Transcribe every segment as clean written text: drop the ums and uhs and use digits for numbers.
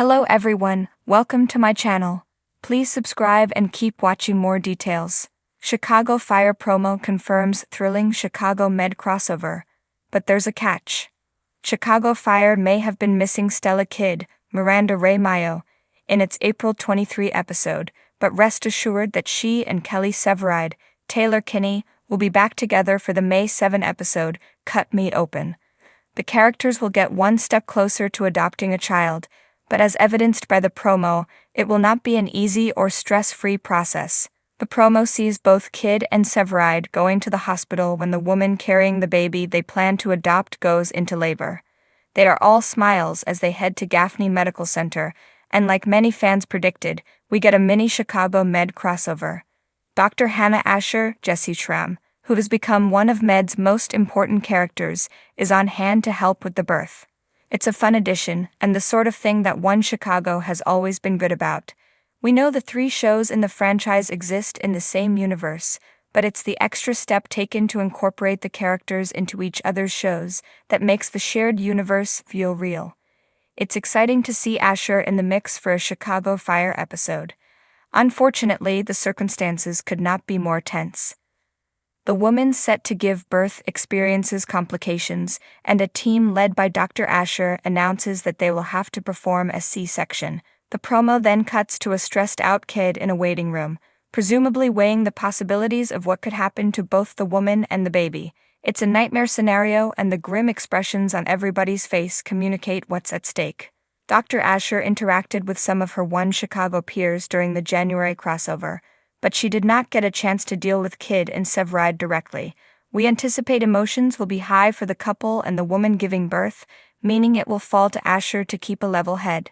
Hello everyone, welcome to my channel. Please subscribe and keep watching more details. Chicago Fire promo confirms thrilling Chicago Med crossover. But there's a catch. Chicago Fire may have been missing Stella Kidd, Miranda Ray Mayo, in its April 23 episode, but rest assured that she and Kelly Severide, Taylor Kinney, will be back together for the May 7 episode, Cut Me Open. The characters will get one step closer to adopting a child, but as evidenced by the promo, it will not be an easy or stress-free process. The promo sees both Kidd and Severide going to the hospital when the woman carrying the baby they plan to adopt goes into labor. They are all smiles as they head to Gaffney Medical Center, and like many fans predicted, we get a mini Chicago Med crossover. Dr. Hannah Asher, Jesse Schramm, who has become one of Med's most important characters, is on hand to help with the birth. It's a fun addition, and the sort of thing that One Chicago has always been good about. We know the 3 shows in the franchise exist in the same universe, but it's the extra step taken to incorporate the characters into each other's shows that makes the shared universe feel real. It's exciting to see Asher in the mix for a Chicago Fire episode. Unfortunately, the circumstances could not be more tense. The woman set to give birth experiences complications, and a team led by Dr. Asher announces that they will have to perform a C-section. The promo then cuts to a stressed-out kid in a waiting room, presumably weighing the possibilities of what could happen to both the woman and the baby. It's a nightmare scenario, and the grim expressions on everybody's face communicate what's at stake. Dr. Asher interacted with some of her One Chicago peers during the January crossover, but she did not get a chance to deal with Kidd and Severide directly. We anticipate emotions will be high for the couple and the woman giving birth, meaning it will fall to Asher to keep a level head.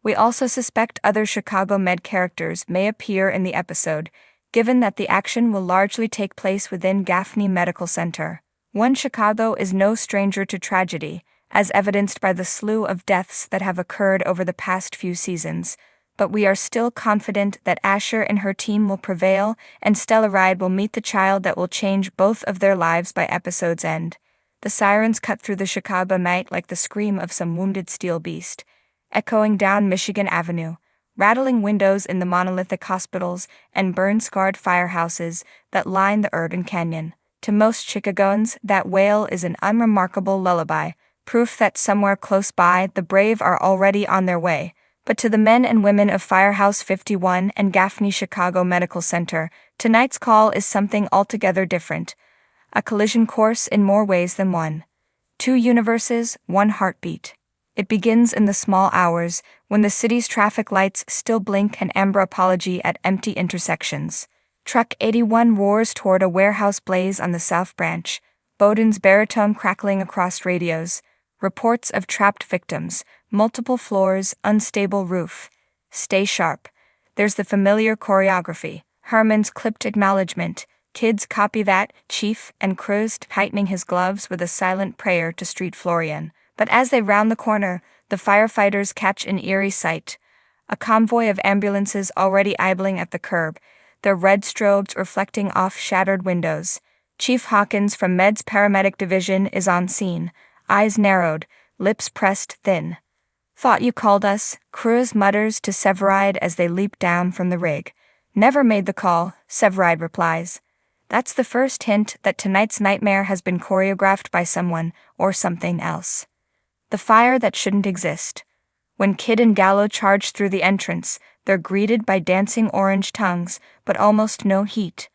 We also suspect other Chicago Med characters may appear in the episode, given that the action will largely take place within Gaffney Medical Center. One Chicago is no stranger to tragedy, as evidenced by the slew of deaths that have occurred over the past few seasons, but we are still confident that Asher and her team will prevail and Stellaride will meet the child that will change both of their lives by episode's end. The sirens cut through the Chicago night like the scream of some wounded steel beast, echoing down Michigan Avenue, rattling windows in the monolithic hospitals and burn-scarred firehouses that line the urban canyon. To most Chicagoans, that wail is an unremarkable lullaby, proof that somewhere close by the brave are already on their way. But to the men and women of Firehouse 51 and Gaffney Chicago Medical Center, tonight's call is something altogether different. A collision course in more ways than one. 2 universes, 1 heartbeat. It begins in the small hours, when the city's traffic lights still blink an amber apology at empty intersections. Truck 81 roars toward a warehouse blaze on the South Branch, Bowden's baritone crackling across radios. Reports of trapped victims, multiple floors, unstable roof. Stay sharp. There's the familiar choreography. Herman's clipped acknowledgement. Kids copy that, Chief, and Cruz tightening his gloves with a silent prayer to Street Florian. But as they round the corner, the firefighters catch an eerie sight. A convoy of ambulances already idling at the curb, their red strobes reflecting off shattered windows. Chief Hawkins from Med's paramedic division is on scene. Eyes narrowed, lips pressed thin. "Thought you called us," Cruz mutters to Severide as they leap down from the rig. "Never made the call," Severide replies. That's the first hint that tonight's nightmare has been choreographed by someone or something else. The fire that shouldn't exist. When Kidd and Gallo charge through the entrance, they're greeted by dancing orange tongues, but almost no heat.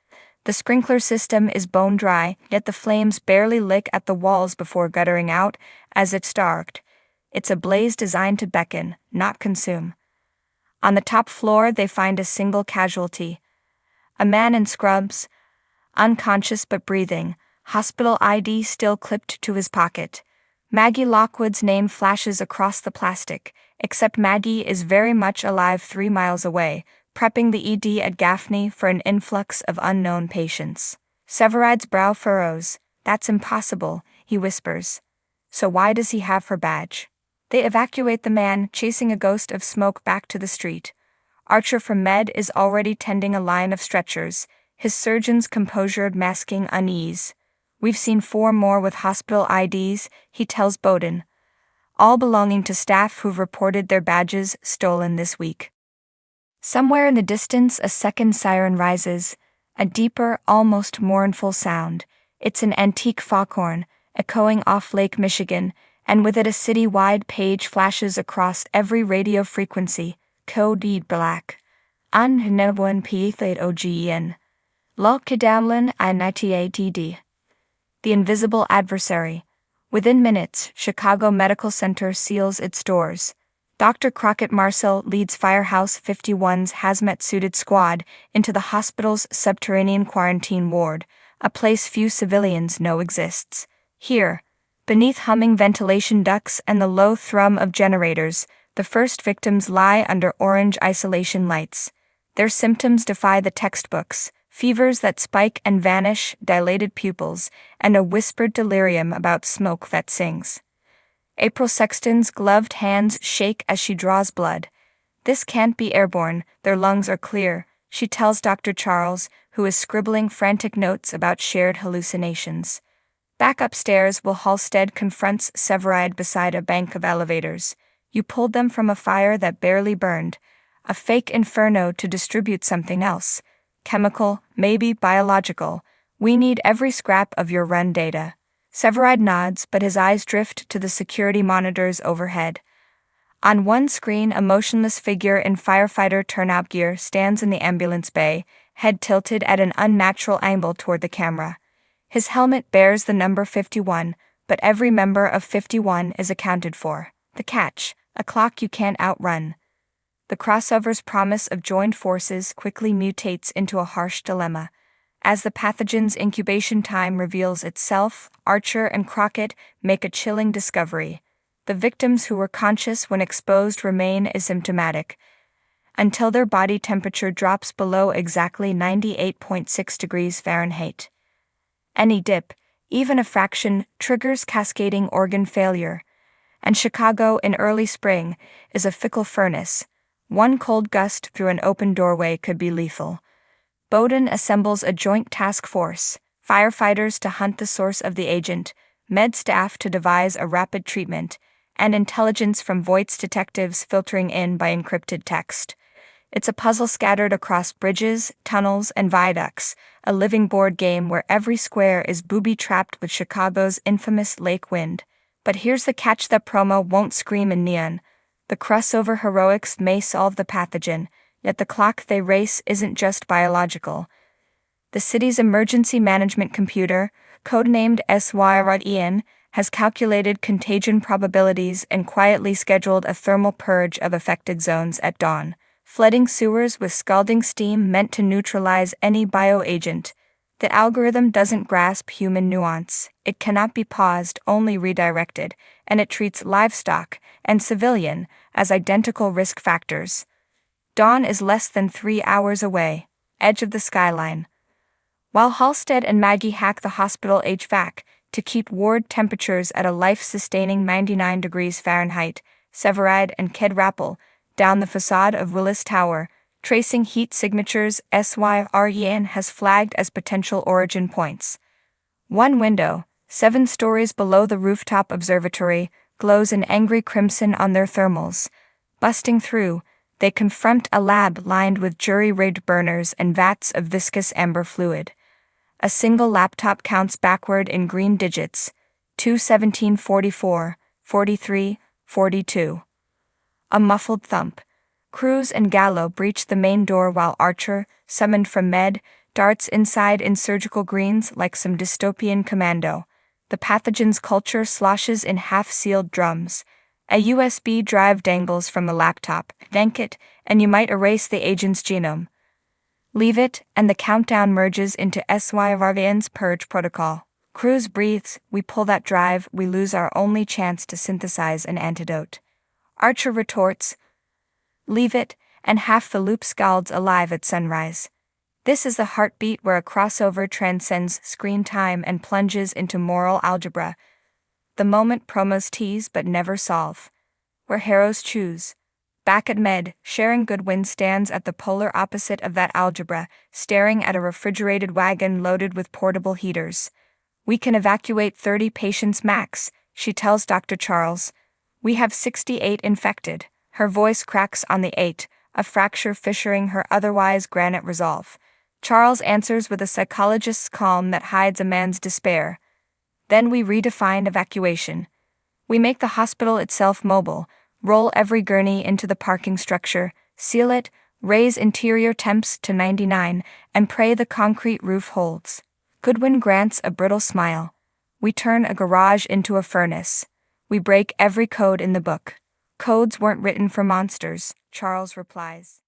The sprinkler system is bone dry, yet the flames barely lick at the walls before guttering out, as if starved. It's a blaze designed to beckon, not consume. On the top floor they find a single casualty. A man in scrubs, unconscious but breathing, hospital ID still clipped to his pocket. Maggie Lockwood's name flashes across the plastic, except Maggie is very much alive 3 miles away, prepping the ED at Gaffney for an influx of unknown patients. Severide's brow furrows. "That's impossible," he whispers. "So why does he have her badge?" They evacuate the man, chasing a ghost of smoke back to the street. Archer from Med is already tending a line of stretchers, his surgeon's composure masking unease. "We've seen 4 more with hospital IDs," he tells Bowden. all belonging to staff who've reported their badges stolen this week. Somewhere in the distance, a second siren rises, a deeper, almost mournful sound. It's an antique foghorn, echoing off Lake Michigan, and with it a city-wide page flashes across every radio frequency. Code Black. An Hnebuan P8 OGEN. Lok Kedamlin I98DD. The Invisible Adversary. Within minutes, Chicago Medical Center seals its doors. Dr. Crockett Marcel leads Firehouse 51's hazmat-suited squad into the hospital's subterranean quarantine ward, a place few civilians know exists. Here, beneath humming ventilation ducts and the low thrum of generators, the first victims lie under orange isolation lights. Their symptoms defy the textbooks: fevers that spike and vanish, dilated pupils, and a whispered delirium about smoke that sings. April Sexton's gloved hands shake as she draws blood. This can't be airborne, their lungs are clear, she tells Dr. Charles, who is scribbling frantic notes about shared hallucinations. Back upstairs, Will Halstead confronts Severide beside a bank of elevators. You pulled them from a fire that barely burned. A fake inferno to distribute something else. Chemical, maybe biological. We need every scrap of your run data. Severide nods, but his eyes drift to the security monitors overhead. On one screen, a motionless figure in firefighter turnout gear stands in the ambulance bay, head tilted at an unnatural angle toward the camera. His helmet bears the number 51, but every member of 51 is accounted for. The catch: a clock you can't outrun. The crossover's promise of joined forces quickly mutates into a harsh dilemma. As the pathogen's incubation time reveals itself, Archer and Crockett make a chilling discovery. The victims who were conscious when exposed remain asymptomatic, until their body temperature drops below exactly 98.6 degrees Fahrenheit. Any dip, even a fraction, triggers cascading organ failure. And Chicago in early spring is a fickle furnace. One cold gust through an open doorway could be lethal. Bowden assembles a joint task force, firefighters to hunt the source of the agent, med staff to devise a rapid treatment, and intelligence from Voight's detectives filtering in by encrypted text. It's a puzzle scattered across bridges, tunnels, and viaducts, a living board game where every square is booby-trapped with Chicago's infamous lake wind. But here's the catch: that promo won't scream in neon. The crossover heroics may solve the pathogen, yet the clock they race isn't just biological. The city's emergency management computer, codenamed SYREN, has calculated contagion probabilities and quietly scheduled a thermal purge of affected zones at dawn, flooding sewers with scalding steam meant to neutralize any bioagent. The algorithm doesn't grasp human nuance. It cannot be paused, only redirected, and it treats livestock and civilian as identical risk factors. Dawn is less than 3 hours away, edge of the skyline. While Halstead and Maggie hack the hospital HVAC to keep ward temperatures at a life-sustaining 99 degrees Fahrenheit, Severide and Ked rappel down the facade of Willis Tower, tracing heat signatures SYREN has flagged as potential origin points. One window, 7 stories below the rooftop observatory, glows an angry crimson on their thermals. Busting through, they confront a lab lined with jury-rigged burners and vats of viscous amber fluid. A single laptop counts backward in green digits: 21744, 43, 42. A muffled thump. Cruz and Gallo breach the main door while Archer, summoned from Med, darts inside in surgical greens like some dystopian commando. The pathogen's culture sloshes in half-sealed drums. A USB drive dangles from the laptop. Yank it, and you might erase the agent's genome. Leave it, and the countdown merges into SYREN's purge protocol. Cruz breathes. We pull that drive, we lose our only chance to synthesize an antidote. Archer retorts, leave it, and half the loop scalds alive at sunrise. This is the heartbeat where a crossover transcends screen time and plunges into moral algebra. The moment promos tease but never solve. Where heroes choose. Back at Med, Sharon Goodwin stands at the polar opposite of that algebra, staring at a refrigerated wagon loaded with portable heaters. We can evacuate 30 patients max, she tells Dr. Charles. We have 68 infected. Her voice cracks on the 8, a fracture fissuring her otherwise granite resolve. Charles answers with a psychologist's calm that hides a man's despair. Then we redefine evacuation. We make the hospital itself mobile, roll every gurney into the parking structure, seal it, raise interior temps to 99, and pray the concrete roof holds. Goodwin grants a brittle smile. We turn a garage into a furnace. We break every code in the book. Codes weren't written for monsters, Charles replies.